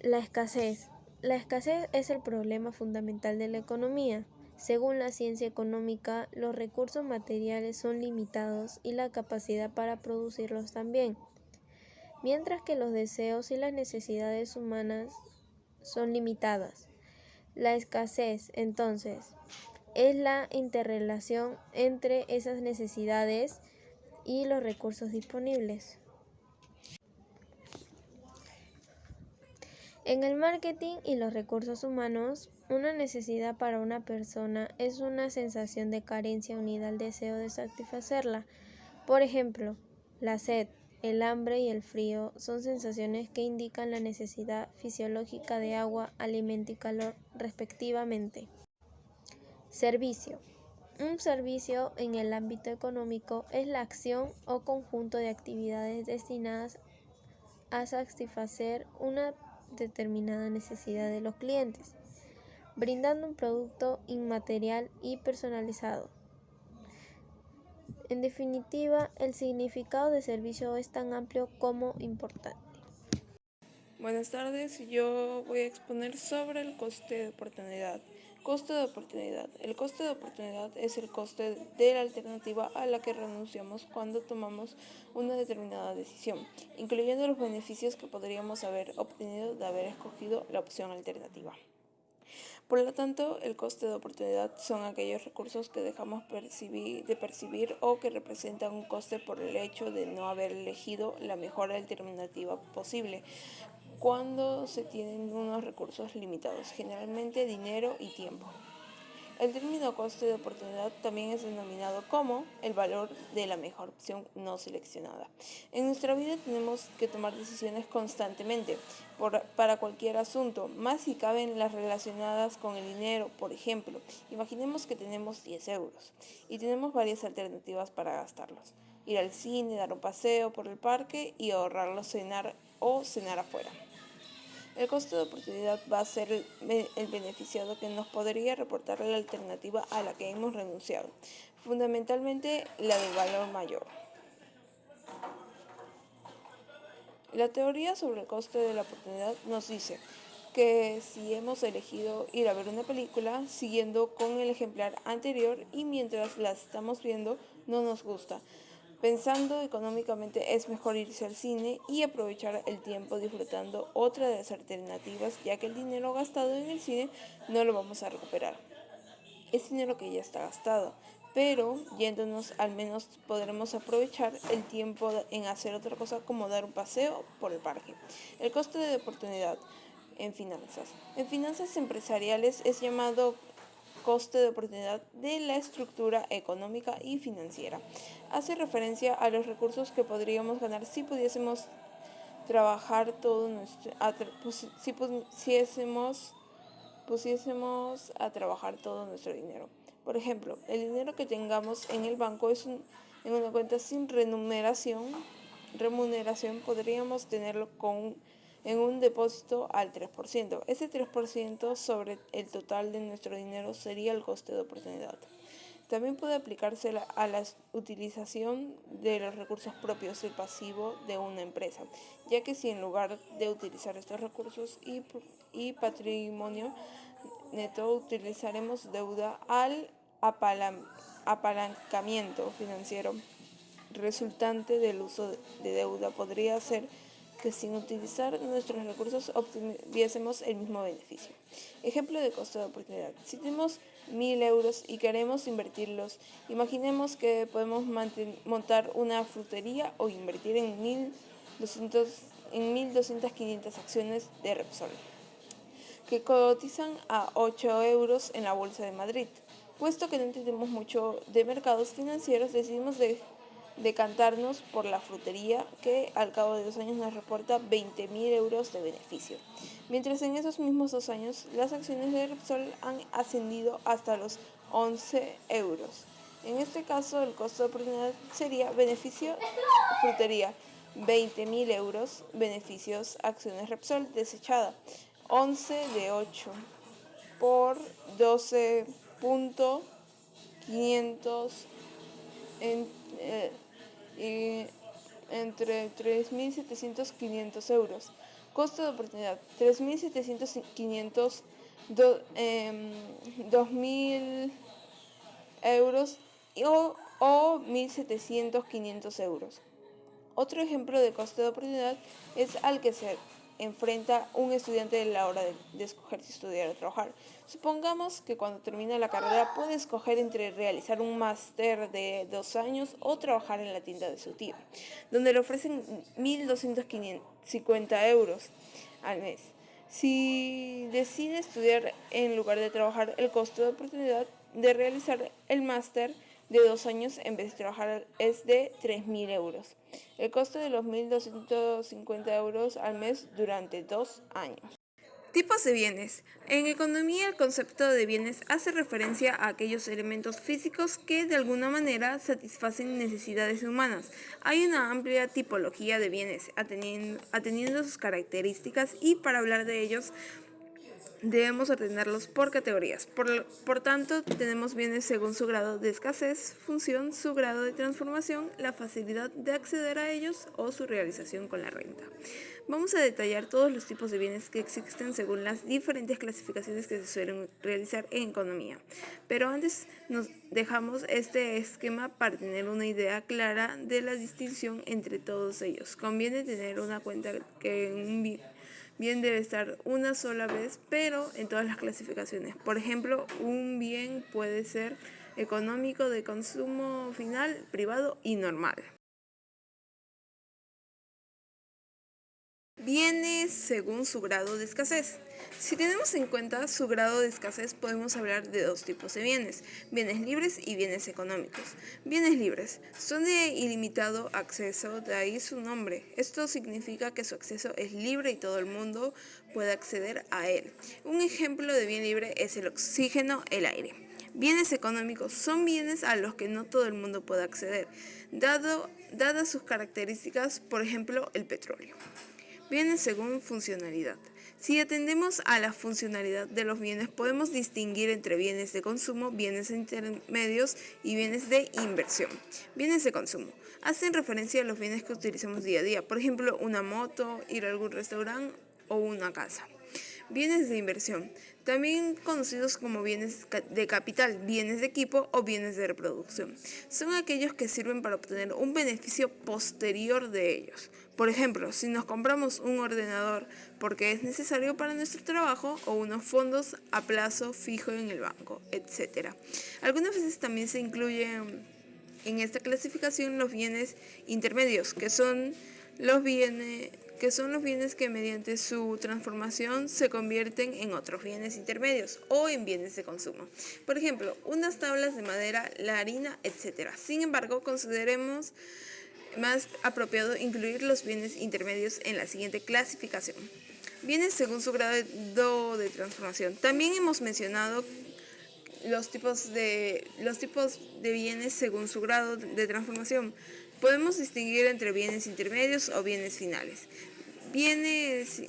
La escasez. La escasez es el problema fundamental de la economía. Según la ciencia económica, los recursos materiales son limitados y la capacidad para producirlos también, mientras que los deseos y las necesidades humanas son limitadas. La escasez, entonces, es la interrelación entre esas necesidades y los recursos disponibles. En el marketing y los recursos humanos, una necesidad para una persona es una sensación de carencia unida al deseo de satisfacerla. Por ejemplo, la sed, el hambre y el frío son sensaciones que indican la necesidad fisiológica de agua, alimento y calor, respectivamente. Servicio. Un servicio en el ámbito económico es la acción o conjunto de actividades destinadas a satisfacer una determinada necesidad de los clientes, brindando un producto inmaterial y personalizado. En definitiva, el significado de servicio es tan amplio como importante. Buenas tardes, yo voy a exponer sobre el coste de oportunidad. Coste de oportunidad. El coste de oportunidad es el coste de la alternativa a la que renunciamos cuando tomamos una determinada decisión, incluyendo los beneficios que podríamos haber obtenido de haber escogido la opción alternativa. Por lo tanto, el coste de oportunidad son aquellos recursos que dejamos de percibir o que representan un coste por el hecho de no haber elegido la mejor alternativa posible cuando se tienen unos recursos limitados, generalmente dinero y tiempo. El término coste de oportunidad también es denominado como el valor de la mejor opción no seleccionada. En nuestra vida tenemos que tomar decisiones constantemente para cualquier asunto, más si caben las relacionadas con el dinero. Por ejemplo, imaginemos que tenemos 10 euros y tenemos varias alternativas para gastarlos. Ir al cine, dar un paseo por el parque y ahorrarlos cenar o cenar afuera. El coste de oportunidad va a ser el beneficiado que nos podría reportar la alternativa a la que hemos renunciado, fundamentalmente la del valor mayor. La teoría sobre el coste de la oportunidad nos dice que si hemos elegido ir a ver una película siguiendo con el ejemplar anterior y mientras la estamos viendo no nos gusta, pensando económicamente es mejor irse al cine y aprovechar el tiempo disfrutando otra de las alternativas, ya que el dinero gastado en el cine no lo vamos a recuperar. Es dinero que ya está gastado, pero yéndonos al menos podremos aprovechar el tiempo en hacer otra cosa como dar un paseo por el parque. El coste de oportunidad en finanzas. En finanzas empresariales es llamado coste de oportunidad de la estructura económica y financiera. Hace referencia a los recursos que podríamos ganar si pudiésemos trabajar todo nuestro, si pusiésemos a trabajar todo nuestro dinero. Por ejemplo, el dinero que tengamos en el banco en una cuenta sin remuneración podríamos tenerlo en un depósito al 3%. Ese 3% sobre el total de nuestro dinero sería el coste de oportunidad. También puede aplicarse a la utilización de los recursos propios del pasivo de una empresa, ya que si en lugar de utilizar estos recursos y patrimonio neto utilizaremos deuda al apalancamiento financiero resultante del uso de deuda, podría ser que sin utilizar nuestros recursos obtuviésemos el mismo beneficio. Ejemplo de costo de oportunidad. Si tenemos 1.000 euros y queremos invertirlos, imaginemos que podemos montar una frutería o invertir en 1.200, 500 acciones de Repsol, que cotizan a 8 euros en la Bolsa de Madrid. Puesto que no entendemos mucho de mercados financieros, decidimos decantarnos por la frutería, que al cabo de 2 años nos reporta 20.000 euros de beneficio. Mientras en esos mismos 2 años las acciones de Repsol han ascendido hasta los 11 euros. En este caso el costo de oportunidad sería beneficio frutería 20.000 euros, beneficios acciones Repsol desechada 11 de 8 por 12.500 entre 3.700 500 euros, Costo de oportunidad, 3.700, 500, 2.000 euros o 1.700, 500 euros. Otro ejemplo de coste de oportunidad es al que se enfrenta un estudiante a la hora de escoger si estudiar o trabajar. Supongamos que cuando termina la carrera puede escoger entre realizar un máster de 2 años o trabajar en la tienda de su tío, donde le ofrecen 1.250 euros al mes. Si decide estudiar en lugar de trabajar, el costo de oportunidad de realizar el máster de 2 años en vez de trabajar es de 3.000 euros. El costo de los 1.250 euros al mes durante 2 años. Tipos de bienes. En economía, el concepto de bienes hace referencia a aquellos elementos físicos que de alguna manera satisfacen necesidades humanas. Hay una amplia tipología de bienes atendiendo sus características y para hablar de ellos debemos ordenarlos por categorías. Por tanto, tenemos bienes según su grado de escasez, función, su grado de transformación, la facilidad de acceder a ellos o su realización con la renta. Vamos a detallar todos los tipos de bienes que existen según las diferentes clasificaciones que se suelen realizar en economía. Pero antes nos dejamos este esquema para tener una idea clara de la distinción entre todos ellos. Conviene tener una cuenta que un bien debe estar una sola vez, pero en todas las clasificaciones. Por ejemplo, un bien puede ser económico, de consumo final, privado y normal. Bienes según su grado de escasez. Si tenemos en cuenta su grado de escasez, podemos hablar de dos tipos de bienes libres y bienes económicos. Bienes libres son de ilimitado acceso, de ahí su nombre. Esto significa que su acceso es libre y todo el mundo puede acceder a él. Un ejemplo de bien libre es el oxígeno, el aire. Bienes económicos son bienes a los que no todo el mundo puede acceder, dadas sus características, por ejemplo, el petróleo. Bienes según funcionalidad. Si atendemos a la funcionalidad de los bienes, podemos distinguir entre bienes de consumo, bienes intermedios y bienes de inversión. Bienes de consumo hacen referencia a los bienes que utilizamos día a día, por ejemplo, una moto, ir a algún restaurante o una casa. Bienes de inversión, también conocidos como bienes de capital, bienes de equipo o bienes de reproducción. Son aquellos que sirven para obtener un beneficio posterior de ellos. Por ejemplo, si nos compramos un ordenador porque es necesario para nuestro trabajo o unos fondos a plazo fijo en el banco, etc. Algunas veces también se incluyen en esta clasificación los bienes intermedios, que son los bienes que mediante su transformación se convierten en otros bienes intermedios o en bienes de consumo. Por ejemplo, unas tablas de madera, la harina, etc. Sin embargo, consideremos más apropiado incluir los bienes intermedios en la siguiente clasificación. Bienes según su grado de transformación. También hemos mencionado los tipos de bienes según su grado de transformación. Podemos distinguir entre bienes intermedios o bienes finales. Bienes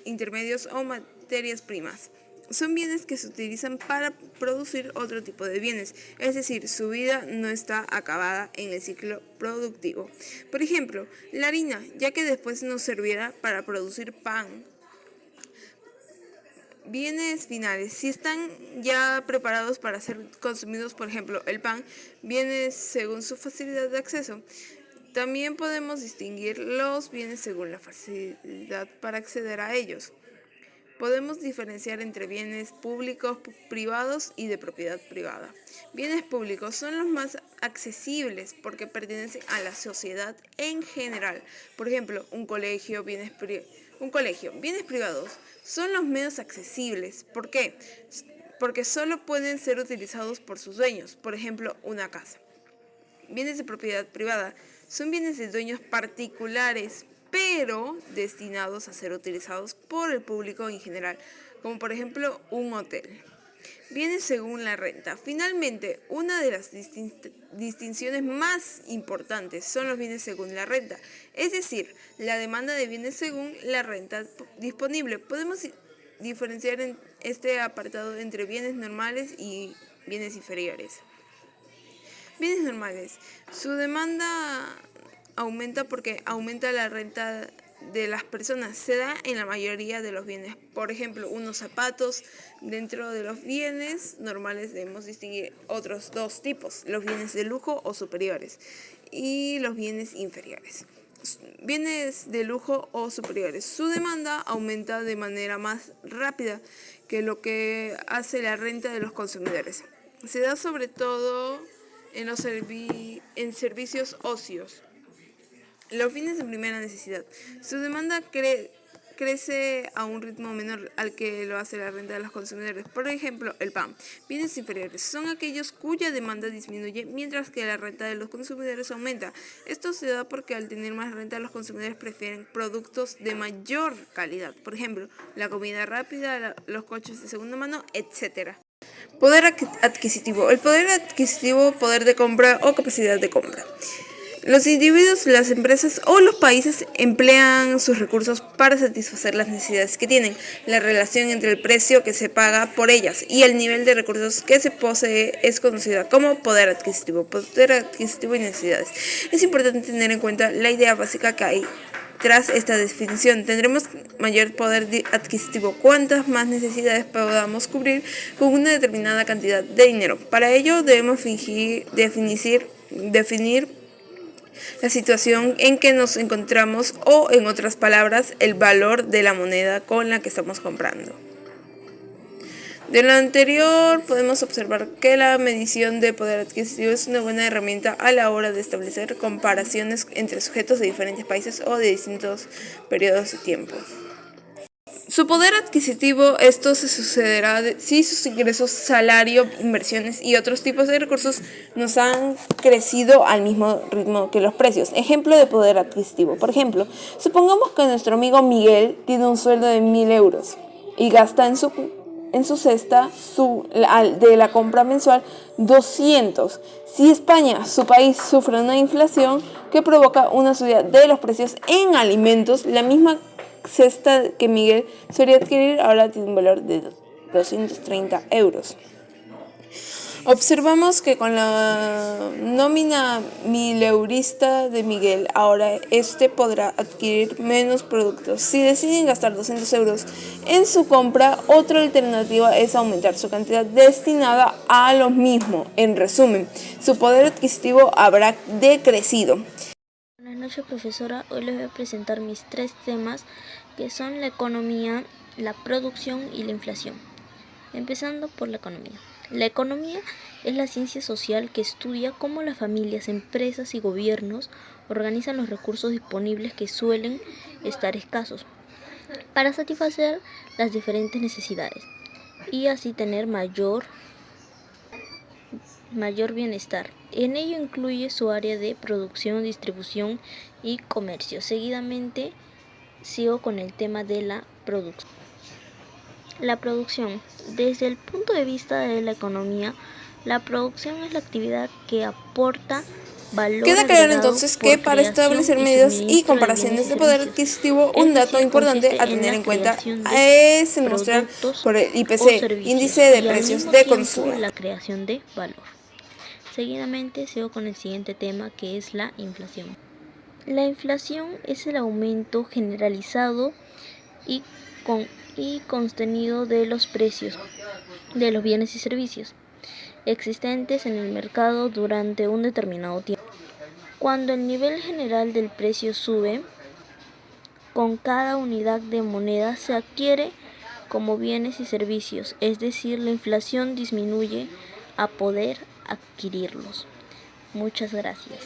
intermedios o materias primas. Son bienes que se utilizan para producir otro tipo de bienes, es decir, su vida no está acabada en el ciclo productivo. Por ejemplo, la harina, ya que después nos servirá para producir pan. Bienes finales, si están ya preparados para ser consumidos, por ejemplo, el pan, bienes según su facilidad de acceso. También podemos distinguir los bienes según la facilidad para acceder a ellos. Podemos diferenciar entre bienes públicos, privados y de propiedad privada. Bienes públicos son los más accesibles porque pertenecen a la sociedad en general. Por ejemplo, un colegio, bienes privados son los menos accesibles. ¿Por qué? Porque solo pueden ser utilizados por sus dueños, por ejemplo, una casa. Bienes de propiedad privada son bienes de dueños particulares, pero destinados a ser utilizados por el público en general, como por ejemplo un hotel. Bienes según la renta. Finalmente, una de las distinciones más importantes son los bienes según la renta, es decir, la demanda de bienes según la renta disponible. Podemos diferenciar en este apartado entre bienes normales y bienes inferiores. Bienes normales. Su demanda aumenta porque aumenta la renta de las personas. Se da en la mayoría de los bienes. Por ejemplo, unos zapatos. Dentro de los bienes normales debemos distinguir otros dos tipos: los bienes de lujo o superiores y los bienes inferiores. Bienes de lujo o superiores. Su demanda aumenta de manera más rápida que lo que hace la renta de los consumidores. Se da sobre todo en los servicios ocios. Los bienes de primera necesidad. Su demanda crece a un ritmo menor al que lo hace la renta de los consumidores. Por ejemplo, el pan. Bienes inferiores son aquellos cuya demanda disminuye mientras que la renta de los consumidores aumenta. Esto se da porque al tener más renta los consumidores prefieren productos de mayor calidad. Por ejemplo, la comida rápida, los coches de segunda mano, etc. Poder adquisitivo. El poder adquisitivo, poder de compra o capacidad de compra. Los individuos, las empresas o los países emplean sus recursos para satisfacer las necesidades que tienen. La relación entre el precio que se paga por ellas y el nivel de recursos que se posee es conocida como poder adquisitivo y necesidades. Es importante tener en cuenta la idea básica que hay tras esta definición. Tendremos mayor poder adquisitivo cuantas más necesidades podamos cubrir con una determinada cantidad de dinero. Para ello debemos definir la situación en que nos encontramos o, en otras palabras, el valor de la moneda con la que estamos comprando. De lo anterior podemos observar que la medición de poder adquisitivo es una buena herramienta a la hora de establecer comparaciones entre sujetos de diferentes países o de distintos periodos de tiempo. Su poder adquisitivo, esto se sucederá si sus ingresos, salario, inversiones y otros tipos de recursos nos han crecido al mismo ritmo que los precios. Ejemplo de poder adquisitivo. Por ejemplo, supongamos que nuestro amigo Miguel tiene un sueldo de 1.000 euros y gasta en su cesta de la compra mensual 200. Si España, su país, sufre una inflación que provoca una subida de los precios en alimentos, la misma cesta que Miguel solía adquirir ahora tiene un valor de 230 euros. Observamos que con la nómina mileurista de Miguel, ahora podrá adquirir menos productos. Si deciden gastar 200 euros en su compra, otra alternativa es aumentar su cantidad destinada a lo mismo. En resumen, su poder adquisitivo habrá decrecido. Buenas noches, profesora. Hoy les voy a presentar mis 3 temas, que son la economía, la producción y la inflación. Empezando por la economía. La economía es la ciencia social que estudia cómo las familias, empresas y gobiernos organizan los recursos disponibles que suelen estar escasos para satisfacer las diferentes necesidades y así tener mayor bienestar. En ello incluye su área de producción, distribución y comercio. Seguidamente sigo con el tema de la producción. La producción. Desde el punto de vista de la economía, la producción es la actividad que aporta valor. Queda claro entonces que para establecer medidas y comparaciones de poder adquisitivo, un dato importante a tener en cuenta es mostrar por el IPC, índice de precios de consumo. La creación de valor. Seguidamente sigo con el siguiente tema, que es la inflación. La inflación es el aumento generalizado y contenido de los precios de los bienes y servicios existentes en el mercado durante un determinado tiempo. Cuando el nivel general del precio sube, con cada unidad de moneda se adquiere como bienes y servicios, es decir, la inflación disminuye a poder adquirirlos. Muchas gracias.